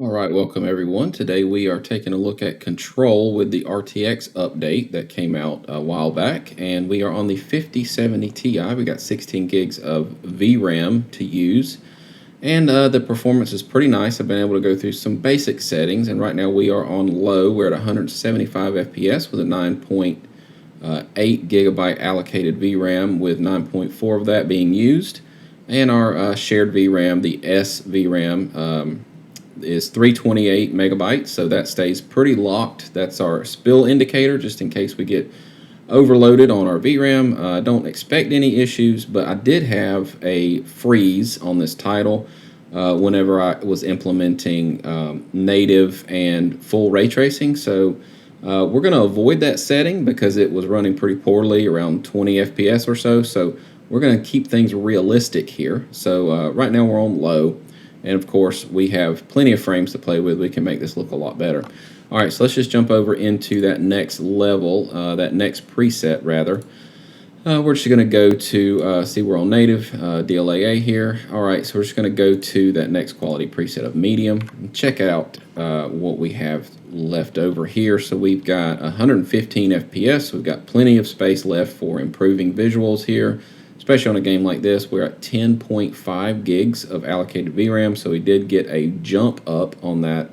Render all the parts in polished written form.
All right, welcome everyone. Today we are taking a look at control with the RTX update that came out a while back, and we are on the 5070 Ti. We got 16 gigs of VRAM to use, and the performance is pretty nice. I've been able to go through some basic settings, and right now we are on low. We're at 175 FPS with a 9.8 gigabyte allocated VRAM, with 9.4 of that being used, and our shared VRAM, the SVRAM. Is 328 megabytes, so that stays pretty locked. That's our spill indicator, just in case we get overloaded on our VRAM. Don't expect any issues, but I did have a freeze on this title whenever I was implementing native and full ray tracing. So we're going to avoid that setting because it was running pretty poorly, around 20 FPS or so. So we're going to keep things realistic here. So right now we're on low. And of course, we have plenty of frames to play with. We can make this look a lot better. All right, so let's just jump over into that next level, that next preset, rather. We're just going to go to, see, we're on native, DLAA here. All right, so we're just going to go to that next quality preset of medium. And check out what we have left over here. So we've got 115 FPS. We've got plenty of space left for improving visuals here. Especially on a game like this, we're at 10.5 gigs of allocated VRAM, so we did get a jump up on that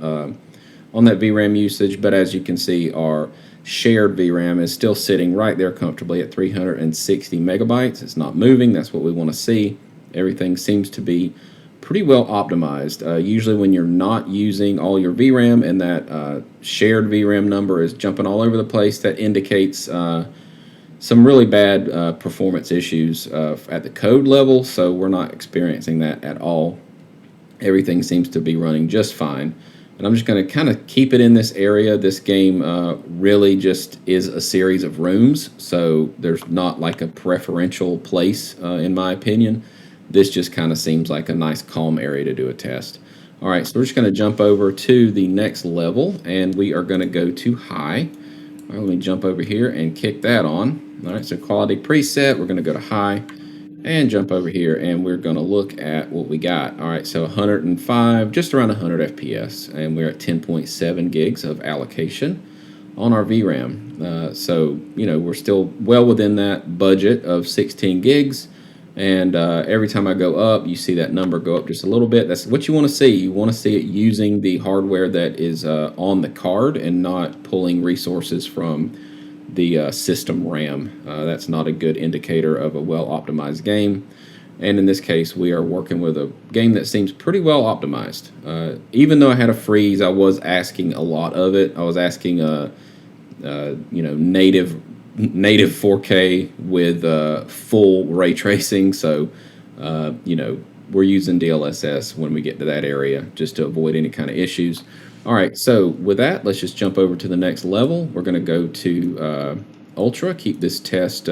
VRAM usage. But as you can see, our shared VRAM is still sitting right there comfortably at 360 megabytes. It's not moving. That's what we want to see. Everything seems to be pretty well optimized. Usually when you're not using all your VRAM and that shared VRAM number is jumping all over the place, that indicates some really bad performance issues at the code level, so we're not experiencing that at all. Everything seems to be running just fine. And I'm just going to kind of keep it in this area. This game really just is a series of rooms, so there's not like a preferential place, in my opinion. This just kind of seems like a nice calm area to do a test. All right, so we're just going to jump over to the next level, and we are going to go to high. All right, let me jump over here and kick that on. All right, so quality preset, we're going to go to high and jump over here, and we're going to look at what we got. All right, so 105, just around 100 FPS, and we're at 10.7 gigs of allocation on our VRAM. So, you know, we're still well within that budget of 16 gigs, and every time I go up, you see that number go up just a little bit. That's what you want to see. You want to see it using the hardware that is on the card and not pulling resources from the system RAM. That's not a good indicator of a well-optimized game. And in this case, we are working with a game that seems pretty well optimized. Even though I had a freeze, I was asking a lot of it. I was asking, you know, native 4K with full ray tracing. So, you know, we're using DLSS when we get to that area just to avoid any kind of issues. All right, so with that, let's just jump over to the next level. We're going to go to Ultra, keep this test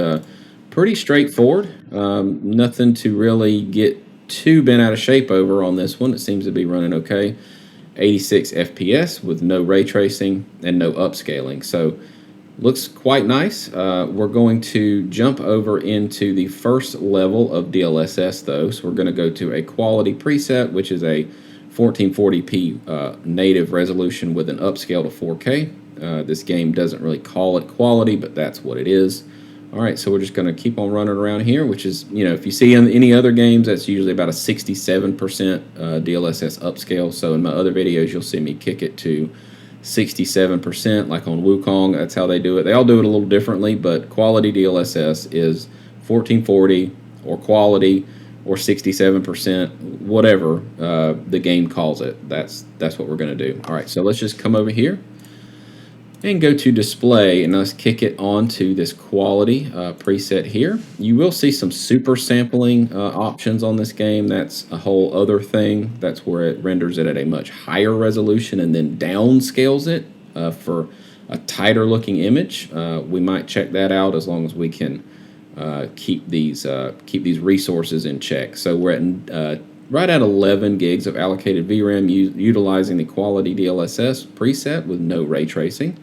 pretty straightforward. Nothing to really get too bent out of shape over on this one. It seems to be running okay. 86 FPS with no ray tracing and no upscaling. So looks quite nice. We're going to jump over into the first level of DLSS, though. So we're going to go to a quality preset, which is a 1440p native resolution with an upscale to 4K. This game doesn't really call it quality, but that's what it is. All right, so we're just going to keep on running around here, which is, you know, if you see in any other games, that's usually about a 67% DLSS upscale. So in my other videos, you'll see me kick it to 67%, like on Wukong. That's how they do it. They all do it a little differently, but quality DLSS is 1440 or quality or 67%, whatever the game calls it. That's what we're going to do. All right, so let's just come over here and go to display, and let's kick it onto this quality preset here. You will see some super sampling options on this game. That's a whole other thing. That's where it renders it at a much higher resolution and then downscales it for a tighter looking image. We might check that out as long as we can keep these resources in check. So we're at right at 11 gigs of allocated VRAM utilizing the quality DLSS preset with no ray tracing.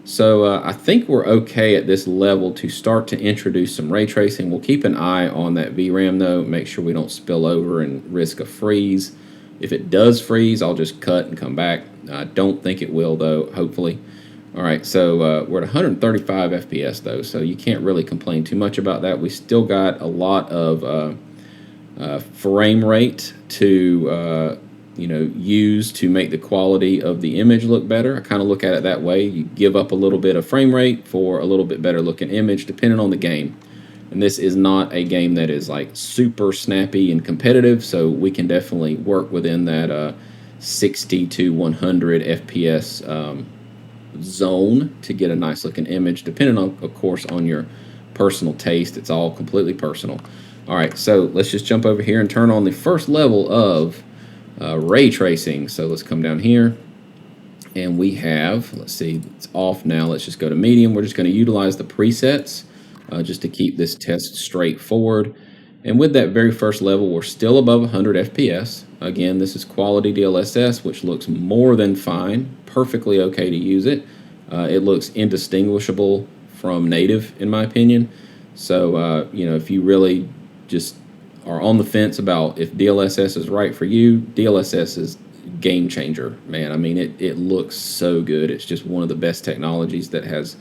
So I think we're okay at this level to start to introduce some ray tracing. We'll keep an eye on that VRAM though, make sure we don't spill over and risk a freeze. If it does freeze, I'll just cut and come back. I don't think it will, though, hopefully. All right, so we're at 135 FPS, though, so you can't really complain too much about that. We still got a lot of frame rate to use to make the quality of the image look better. I kind of look at it that way. You give up a little bit of frame rate for a little bit better looking image, depending on the game. And this is not a game that is like super snappy and competitive, so we can definitely work within that 60 to 100 FPS zone to get a nice looking image, depending on, of course, on your personal taste. It's all completely personal. All right, so let's just jump over here and turn on the first level of ray tracing. So let's come down here, and we have, let's see, it's off now. Let's just go to medium. We're just going to utilize the presets just to keep this test straightforward. And with that very first level, we're still above 100 FPS. Again, this is quality DLSS, which looks more than fine, perfectly okay to use it. It looks indistinguishable from native, in my opinion. So, if you really just are on the fence about if DLSS is right for you, DLSS is game changer, man. I mean, it looks so good. It's just one of the best technologies that has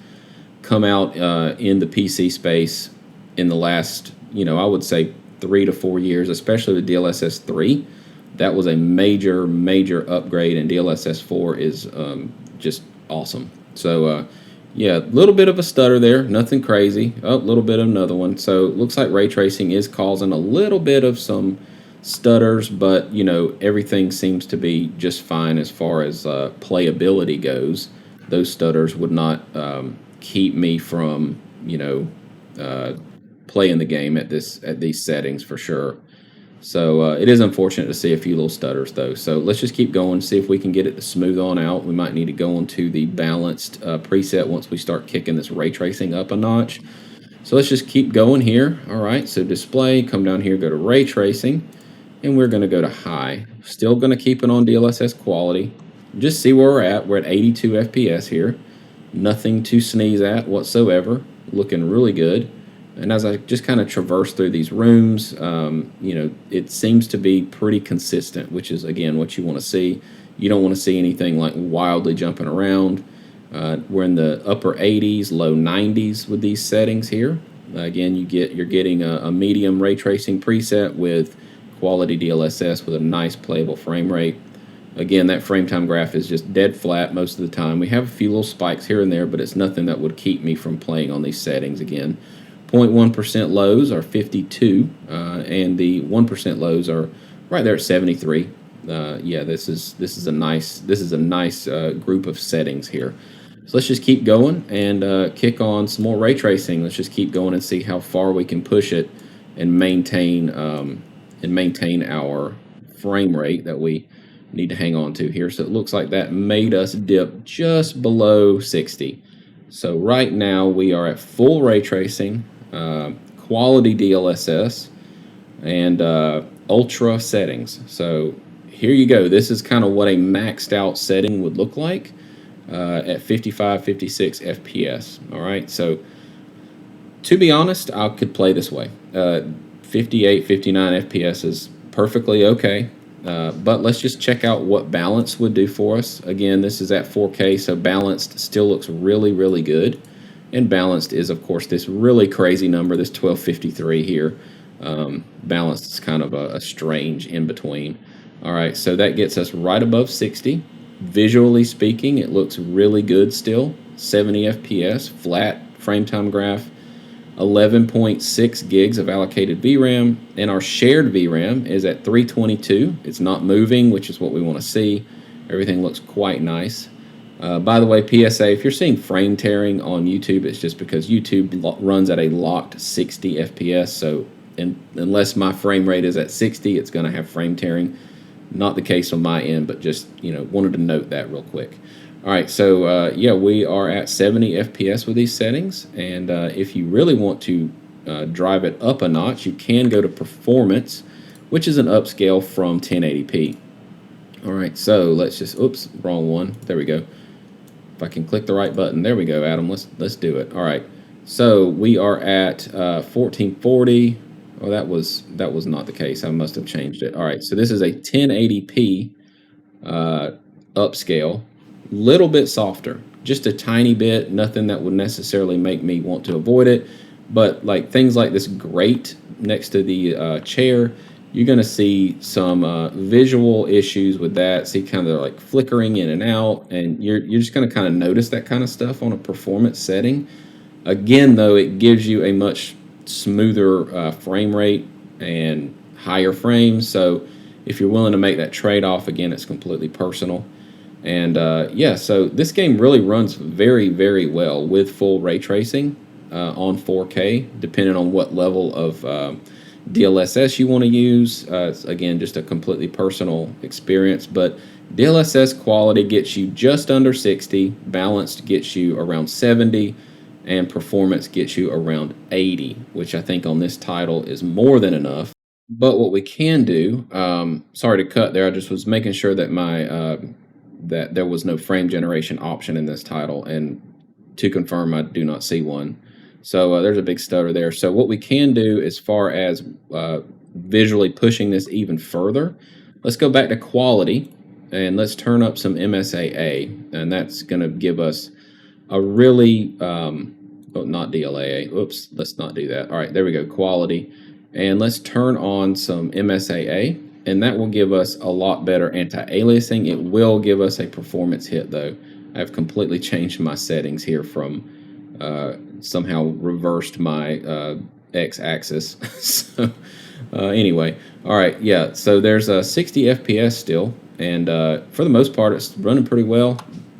come out in the PC space in the last, I would say 3 to 4 years, especially with DLSS 3. That was a major, major upgrade, and DLSS 4 is just awesome. So, yeah, a little bit of a stutter there, nothing crazy. Oh, a little bit of another one. So it looks like ray tracing is causing a little bit of some stutters, but, everything seems to be just fine as far as playability goes. Those stutters would not keep me from, playing the game at these settings for sure. So it is unfortunate to see a few little stutters, though. So let's just keep going, see if we can get it to smooth on out. We might need to go into the balanced preset once we start kicking this ray tracing up a notch. So let's just keep going here. All right, so display, come down here, go to ray tracing, and we're going to go to high. Still going to keep it on DLSS quality. Just see where we're at. We're at 82 FPS here. Nothing to sneeze at whatsoever. Looking really good. And as I just kind of traverse through these rooms, it seems to be pretty consistent, which is, again, what you want to see. You don't want to see anything like wildly jumping around. We're in the upper 80s, low 90s with these settings here. Again, you're getting a medium ray tracing preset with quality DLSS with a nice playable frame rate. Again, that frame time graph is just dead flat most of the time. We have a few little spikes here and there, but it's nothing that would keep me from playing on these settings again. 0.1% lows are 52, and the 1% lows are right there at 73. Yeah, this is a nice group of settings here. So let's just keep going and kick on some more ray tracing. Let's just keep going and see how far we can push it and maintain our frame rate that we need to hang on to here. So it looks like that made us dip just below 60. So right now we are at full ray tracing, quality DLSS, and ultra settings. So here you go. This is kind of what a maxed out setting would look like at 55, 56 FPS. All right. So to be honest, I could play this way. 58, 59 FPS is perfectly okay. But let's just check out what balance would do for us. Again, this is at 4K, so balanced still looks really, really good. And balanced is, of course, this really crazy number, this 1253 here. Balanced is kind of a strange in-between. All right, so that gets us right above 60. Visually speaking, it looks really good still. 70 FPS, flat frame time graph. 11.6 gigs of allocated VRAM, and our shared VRAM is at 322. It's not moving, which is what we want to see. Everything looks quite nice. By the way, PSA, if you're seeing frame tearing on YouTube, it's just because YouTube runs at a locked 60 FPS, so unless my frame rate is at 60, it's going to have frame tearing. Not the case on my end, but just, wanted to note that real quick. All right, so yeah, we are at 70 FPS with these settings, and if you really want to drive it up a notch, you can go to performance, which is an upscale from 1080p. All right, so let's just, oops, wrong one. There we go. If I can click the right button, there we go, Adam. Let's do it. All right, so we are at 1440. Oh, that was not the case. I must have changed it. All right, so this is a 1080p upscale, little bit softer, just a tiny bit. Nothing that would necessarily make me want to avoid it, but like things like this grate next to the chair, you're going to see some visual issues with that. See kind of like flickering in and out, and you're just going to kind of notice that kind of stuff on a performance setting. Again, though, it gives you a much smoother frame rate and higher frames. So if you're willing to make that trade-off, again, it's completely personal. And yeah, so this game really runs very, very well with full ray tracing on 4K, depending on what level of DLSS you want to use. It's, again, just a completely personal experience, but DLSS quality gets you just under 60, balanced gets you around 70, and performance gets you around 80, which I think on this title is more than enough. But what we can do, sorry to cut there, I just was making sure that my that there was no frame generation option in this title, and to confirm, I do not see one. So there's a big stutter there. So what we can do as far as visually pushing this even further, let's go back to quality, and let's turn up some MSAA, and that's going to give us a really, oh, not DLAA, oops, let's not do that. All right, there we go, quality. And let's turn on some MSAA, and that will give us a lot better anti-aliasing. It will give us a performance hit, though. I've completely changed my settings here from somehow reversed my x-axis. So anyway, all right, yeah, so there's a 60 FPS still, and for the most part, it's running pretty well.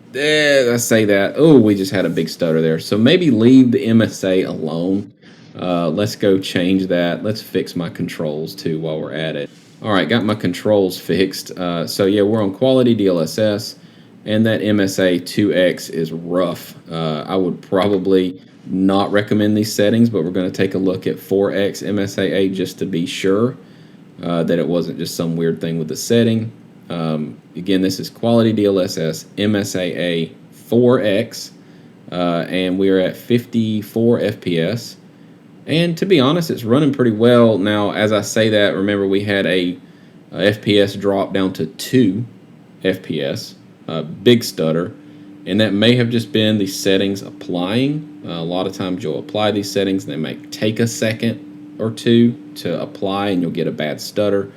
I say that. Oh, we just had a big stutter there. So maybe leave the MSA alone. Let's go change that. Let's fix my controls too while we're at it. All right, got my controls fixed. So yeah, we're on quality DLSS, and that MSA 2X is rough. I would probably not recommend these settings, but we're going to take a look at 4X MSAA just to be sure that it wasn't just some weird thing with the setting. Again, this is quality DLSS MSAA 4X, and we're at 54 FPS. And to be honest, it's running pretty well. Now, as I say that, remember we had a FPS drop down to 2 FPS, big stutter, and that may have just been the settings applying. A lot of times you'll apply these settings, and they may take a second or two to apply, and you'll get a bad stutter.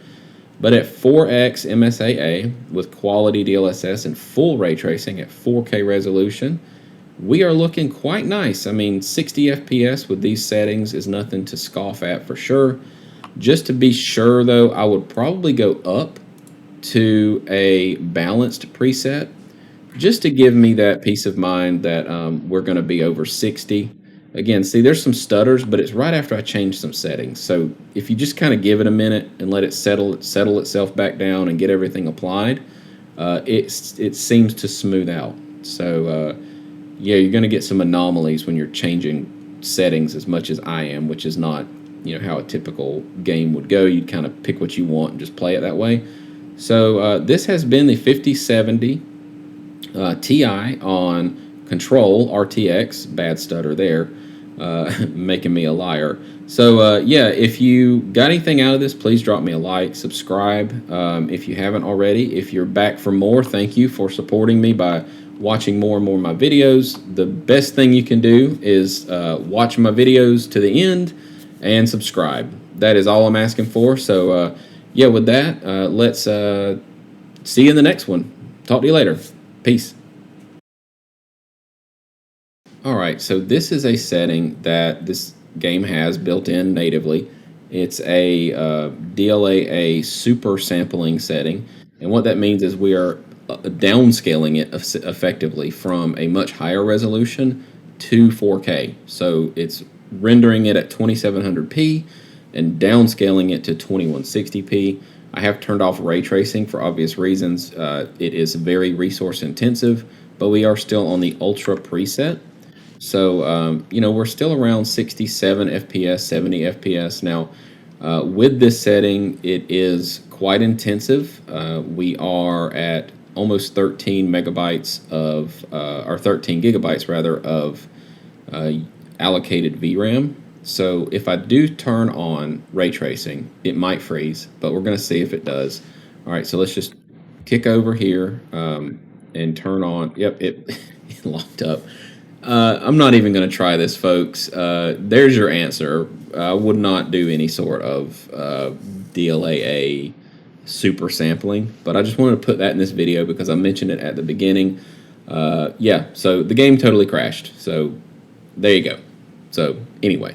But at 4X MSAA with quality DLSS and full ray tracing at 4K resolution, we are looking quite nice. I mean, 60 FPS with these settings is nothing to scoff at for sure. Just to be sure, though, I would probably go up to a balanced preset just to give me that peace of mind that we're going to be over 60. Again, see, there's some stutters, but it's right after I changed some settings. So if you just kind of give it a minute and let it settle itself back down and get everything applied, it seems to smooth out. So yeah, you're going to get some anomalies when you're changing settings as much as I am, which is not, you know, how a typical game would go. You'd kind of pick what you want and just play it that way. So this has been the 5070 Ti on Control RTX. Bad stutter there, making me a liar. So yeah, if you got anything out of this, please drop me a like, subscribe if you haven't already. If you're back for more, thank you for supporting me by watching more and more of my videos. The best thing you can do is watch my videos to the end and subscribe. That is all I'm asking for. So yeah, with that, let's see you in the next one. Talk to you later. Peace. All right, so this is a setting that this game has built in natively. It's a DLAA super sampling setting, and what that means is we are downscaling it effectively from a much higher resolution to 4K. So it's rendering it at 2700p and downscaling it to 2160p. I have turned off ray tracing for obvious reasons. It is very resource intensive, but we are still on the ultra preset. So, you know, we're still around 67 FPS, 70 FPS. Now, with this setting, it is quite intensive. We are at almost 13 megabytes of, or 13 gigabytes rather, of allocated VRAM. So if I do turn on ray tracing, it might freeze, but we're going to see if it does. All right, so let's just kick over here and turn on. Yep, it, it locked up. I'm not even going to try this, folks. There's your answer. I would not do any sort of DLAA super sampling, but I just wanted to put that in this video because I mentioned it at the beginning. Yeah, so the game totally crashed. So there you go. So anyway.